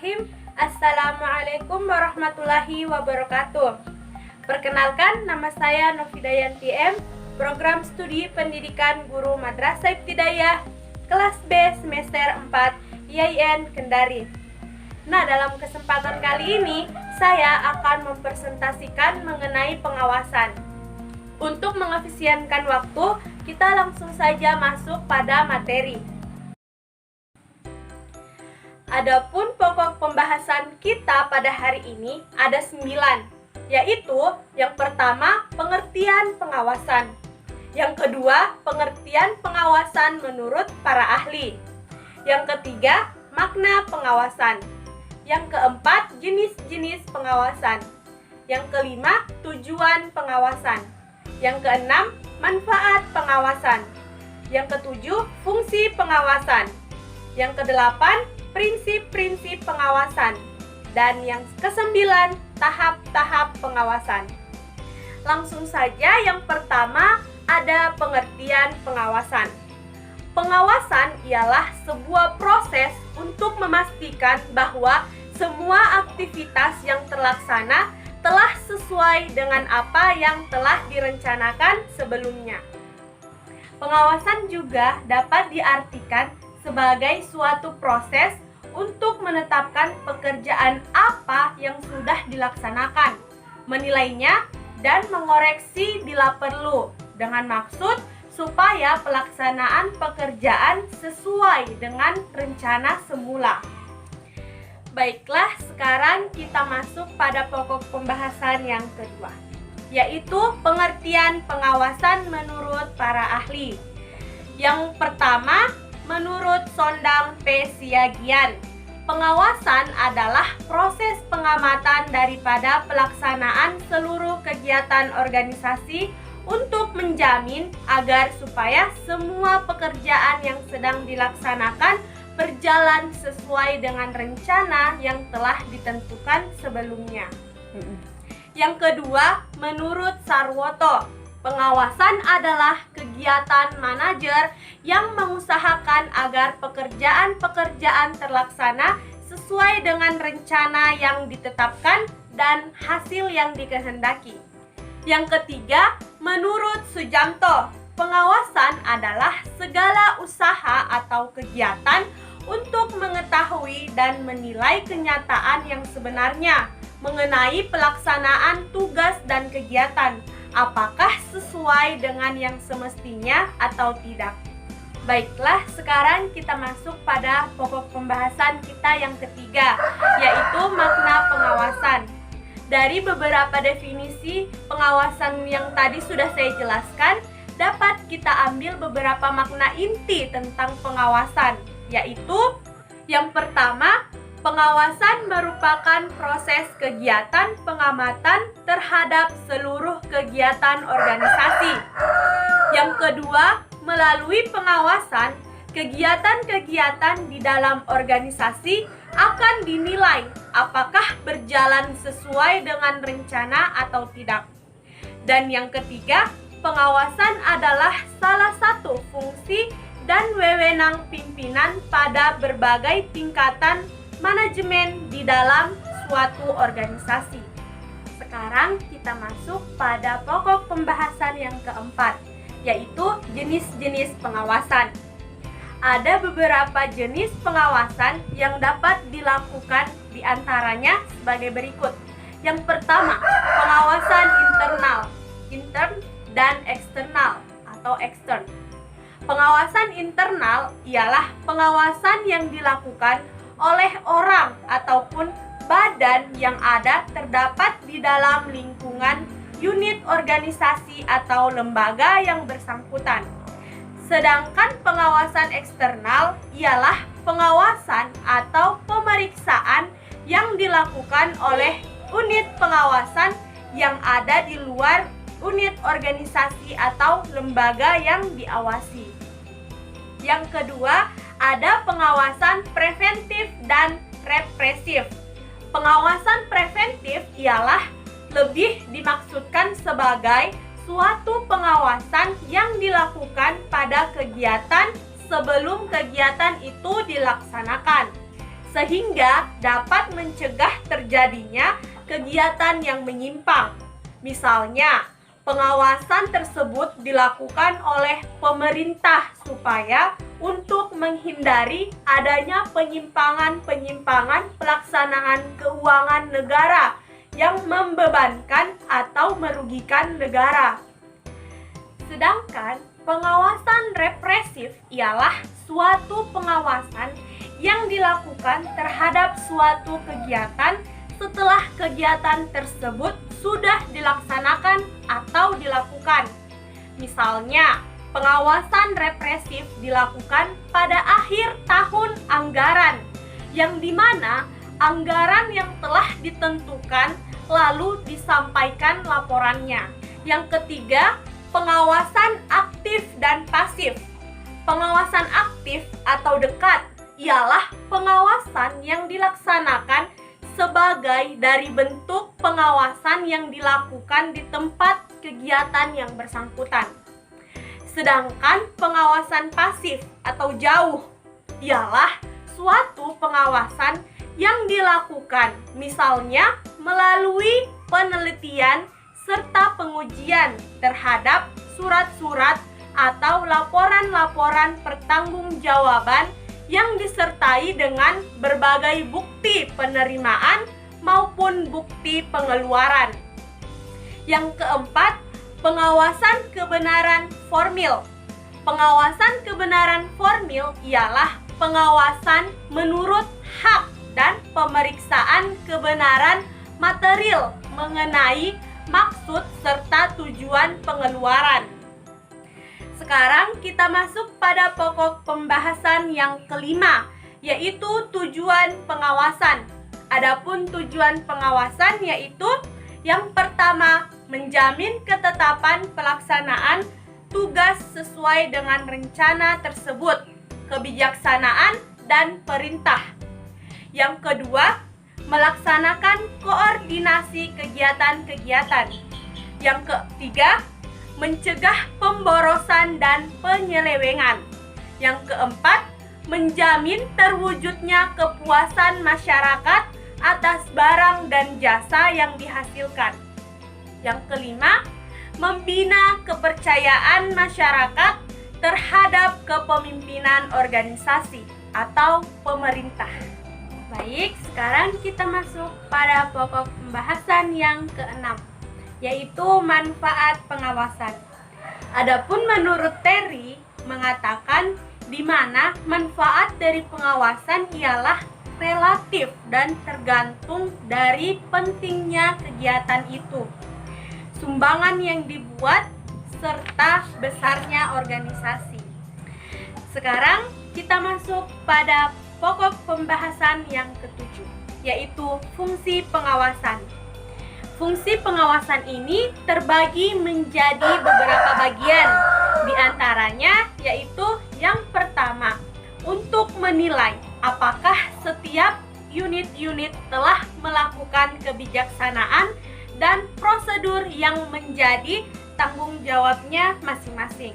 Bismillahirrahmanirrahim. Assalamualaikum warahmatullahi wabarakatuh. Perkenalkan, nama saya Novidayanti M, Program Studi Pendidikan Guru Madrasah Ibtidaiyah, kelas B semester 4, IAIN Kendari. Nah, dalam kesempatan kali ini, saya akan mempresentasikan mengenai pengawasan. Untuk mengefisienkan waktu, kita langsung saja masuk pada materi. Adapun pokok pembahasan kita pada hari ini ada 9, yaitu yang pertama, pengertian pengawasan. Yang kedua, pengertian pengawasan menurut para ahli. Yang ketiga, makna pengawasan. Yang keempat, jenis-jenis pengawasan. Yang kelima, tujuan pengawasan. Yang keenam, manfaat pengawasan. Yang ketujuh, fungsi pengawasan. Yang kedelapan, prinsip-prinsip pengawasan. Dan yang kesembilan, tahap-tahap pengawasan. Langsung saja, yang pertama ada pengertian pengawasan. Pengawasan ialah sebuah proses untuk memastikan bahwa semua aktivitas yang terlaksana telah sesuai dengan apa yang telah direncanakan sebelumnya. Pengawasan juga dapat diartikan sebagai suatu proses untuk menetapkan pekerjaan apa yang sudah dilaksanakan, menilainya, dan mengoreksi bila perlu, dengan maksud supaya pelaksanaan pekerjaan sesuai dengan rencana semula. Baiklah, sekarang kita masuk pada pokok pembahasan yang kedua, yaitu pengertian pengawasan menurut para ahli. Yang pertama, menurut Sondang P. Siagian, pengawasan adalah proses pengamatan daripada pelaksanaan seluruh kegiatan organisasi untuk menjamin agar supaya semua pekerjaan yang sedang dilaksanakan berjalan sesuai dengan rencana yang telah ditentukan sebelumnya. Yang kedua, menurut Sarwoto, pengawasan adalah kegiatan manajer yang mengusahakan agar pekerjaan-pekerjaan terlaksana sesuai dengan rencana yang ditetapkan dan hasil yang dikehendaki. Yang ketiga, menurut Sujamto, pengawasan adalah segala usaha atau kegiatan untuk mengetahui dan menilai kenyataan yang sebenarnya mengenai pelaksanaan tugas dan kegiatan, apakah sesuai dengan yang semestinya atau tidak. Baiklah, sekarang kita masuk pada pokok pembahasan kita yang ketiga, yaitu makna pengawasan. Dari beberapa definisi pengawasan yang tadi sudah saya jelaskan, dapat kita ambil beberapa makna inti tentang pengawasan, yaitu yang pertama, pengawasan merupakan proses kegiatan pengamatan terhadap seluruh kegiatan organisasi. Yang kedua, melalui pengawasan, kegiatan-kegiatan di dalam organisasi akan dinilai apakah berjalan sesuai dengan rencana atau tidak. Dan yang ketiga, pengawasan adalah salah satu fungsi dan wewenang pimpinan pada berbagai tingkatan manajemen di dalam suatu organisasi. Sekarang kita masuk pada pokok pembahasan yang keempat, yaitu jenis-jenis pengawasan. Ada beberapa jenis pengawasan yang dapat dilakukan, diantaranya sebagai berikut. Yang pertama, pengawasan internal, intern dan eksternal atau extern. Pengawasan internal ialah pengawasan yang dilakukan oleh orang ataupun badan yang ada terdapat di dalam lingkungan unit organisasi atau lembaga yang bersangkutan. Sedangkan pengawasan eksternal ialah pengawasan atau pemeriksaan yang dilakukan oleh unit pengawasan yang ada di luar unit organisasi atau lembaga yang diawasi. Yang kedua, ada pengawasan preventif dan represif. Pengawasan preventif ialah lebih dimaksudkan sebagai suatu pengawasan yang dilakukan pada kegiatan sebelum kegiatan itu dilaksanakan. sehingga dapat mencegah terjadinya kegiatan yang menyimpang. Misalnya, pengawasan tersebut dilakukan oleh pemerintah supaya untuk menghindari adanya penyimpangan-penyimpangan pelaksanaan keuangan negara yang membebankan atau merugikan negara. Sedangkan pengawasan represif ialah suatu pengawasan yang dilakukan terhadap suatu kegiatan setelah kegiatan tersebut sudah dilaksanakan atau dilakukan. Misalnya, pengawasan represif dilakukan pada akhir tahun anggaran, yang dimana anggaran yang telah ditentukan lalu disampaikan laporannya. Yang ketiga, pengawasan aktif dan pasif. Pengawasan aktif atau dekat ialah pengawasan yang dilaksanakan sebagai dari bentuk pengawasan yang dilakukan di tempat kegiatan yang bersangkutan. Sedangkan pengawasan pasif atau jauh ialah suatu pengawasan yang dilakukan misalnya melalui penelitian serta pengujian terhadap surat-surat atau laporan-laporan pertanggungjawaban yang disertai dengan berbagai bukti penerimaan maupun bukti pengeluaran. Yang keempat, pengawasan kebenaran formil. Pengawasan kebenaran formil ialah pengawasan menurut hak dan pemeriksaan kebenaran material mengenai maksud serta tujuan pengeluaran. Sekarang kita masuk pada pokok pembahasan yang kelima, yaitu tujuan pengawasan. Adapun tujuan pengawasan yaitu yang pertama, menjamin ketetapan pelaksanaan tugas sesuai dengan rencana tersebut, kebijaksanaan dan perintah. Yang kedua, melaksanakan koordinasi kegiatan-kegiatan. Yang ketiga, mencegah pemborosan dan penyelewengan. Yang keempat, menjamin terwujudnya kepuasan masyarakat atas barang dan jasa yang dihasilkan. Yang kelima, membina kepercayaan masyarakat terhadap kepemimpinan organisasi atau pemerintah. Baik, sekarang kita masuk pada pokok pembahasan yang keenam, yaitu manfaat pengawasan. Adapun menurut Terry mengatakan di mana manfaat dari pengawasan ialah relatif dan tergantung dari pentingnya kegiatan itu, sumbangan yang dibuat, serta besarnya organisasi. Sekarang kita masuk pada pokok pembahasan yang ketujuh, yaitu fungsi pengawasan. Fungsi pengawasan ini terbagi menjadi beberapa bagian, di antaranya yaitu yang pertama, untuk menilai apakah setiap unit-unit telah melakukan kebijaksanaan dan prosedur yang menjadi tanggung jawabnya masing-masing.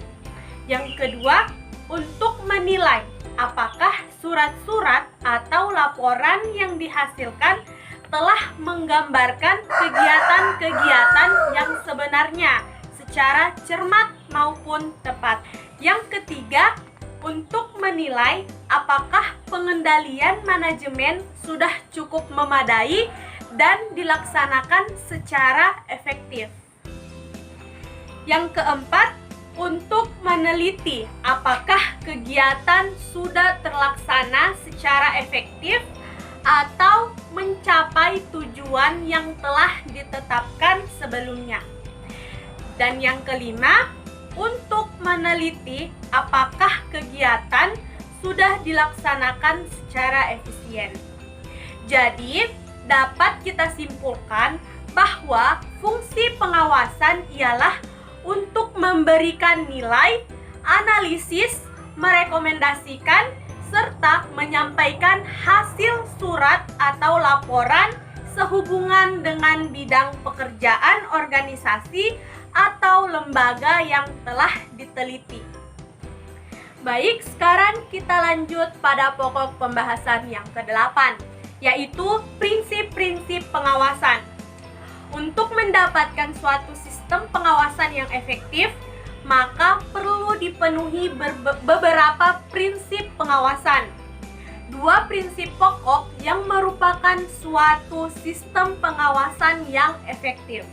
Yang kedua, untuk menilai apakah surat-surat atau laporan yang dihasilkan telah menggambarkan kegiatan-kegiatan yang sebenarnya secara cermat maupun tepat. Yang ketiga, untuk menilai apakah pengendalian manajemen sudah cukup memadai dan dilaksanakan secara efektif. Yang keempat, untuk meneliti apakah kegiatan sudah terlaksana secara efektif atau mencapai tujuan yang telah ditetapkan sebelumnya. Dan yang kelima, untuk meneliti apakah kegiatan sudah dilaksanakan secara efisien. Jadi, dapat kita simpulkan bahwa fungsi pengawasan ialah untuk memberikan nilai, analisis, merekomendasikan, serta menyampaikan hasil surat atau laporan sehubungan dengan bidang pekerjaan organisasi atau lembaga yang telah diteliti. Baik, sekarang kita lanjut pada pokok pembahasan yang ke-8, yaitu prinsip-prinsip pengawasan. Untuk mendapatkan suatu sistem pengawasan yang efektif, maka perlu dipenuhi beberapa prinsip pengawasan. Dua prinsip pokok yang merupakan suatu sistem pengawasan yang efektif.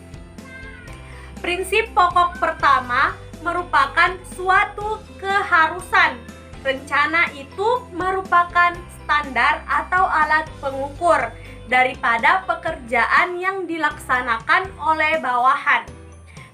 Prinsip pokok pertama merupakan suatu keharusan. Rencana itu merupakan standar atau alat pengukur daripada pekerjaan yang dilaksanakan oleh bawahan.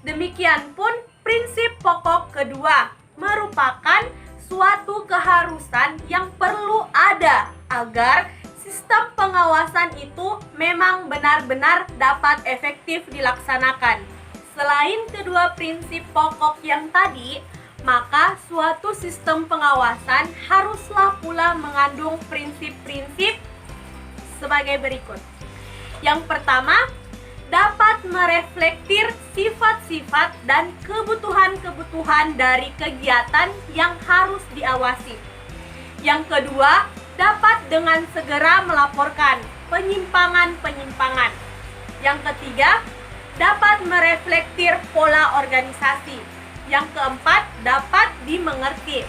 Demikian pun prinsip pokok kedua merupakan suatu keharusan yang perlu ada agar sistem pengawasan itu memang benar-benar dapat efektif dilaksanakan. Selain kedua prinsip pokok yang tadi, maka suatu sistem pengawasan haruslah pula mengandung prinsip-prinsip sebagai berikut. Yang pertama, dapat mereflektir sifat-sifat dan kebutuhan-kebutuhan dari kegiatan yang harus diawasi. Yang kedua, dapat dengan segera melaporkan penyimpangan-penyimpangan. Yang ketiga, dapat mereflektir pola organisasi. Yang keempat, dapat dimengerti.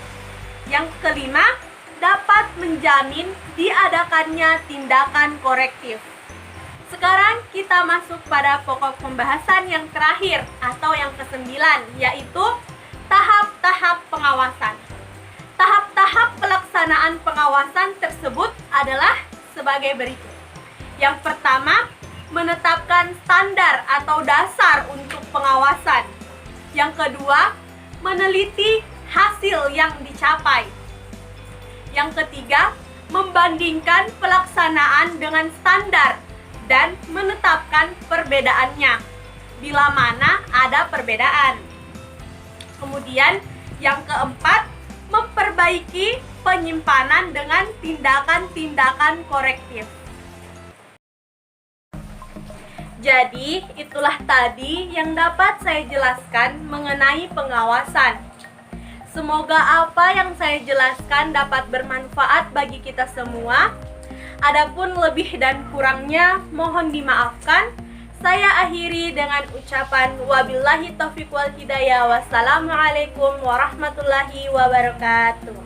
Yang kelima, dapat menjamin diadakannya tindakan korektif. Sekarang kita masuk pada pokok pembahasan yang terakhir atau yang ke-9, yaitu tahap-tahap pengawasan. Tahap-tahap pelaksanaan pengawasan tersebut adalah sebagai berikut. Yang pertama, menetapkan standar atau dasar untuk pengawasan. Yang kedua, meneliti hasil yang dicapai. Yang ketiga, membandingkan pelaksanaan dengan standar dan menetapkan perbedaannya bila mana ada perbedaan. Kemudian yang keempat, memperbaiki penyimpanan dengan tindakan-tindakan korektif. Jadi, itulah tadi yang dapat saya jelaskan mengenai pengawasan. Semoga apa yang saya jelaskan dapat bermanfaat bagi kita semua. Adapun lebih dan kurangnya mohon dimaafkan. Saya akhiri dengan ucapan wabillahi taufiq wal hidayah. Wassalamualaikum warahmatullahi wabarakatuh.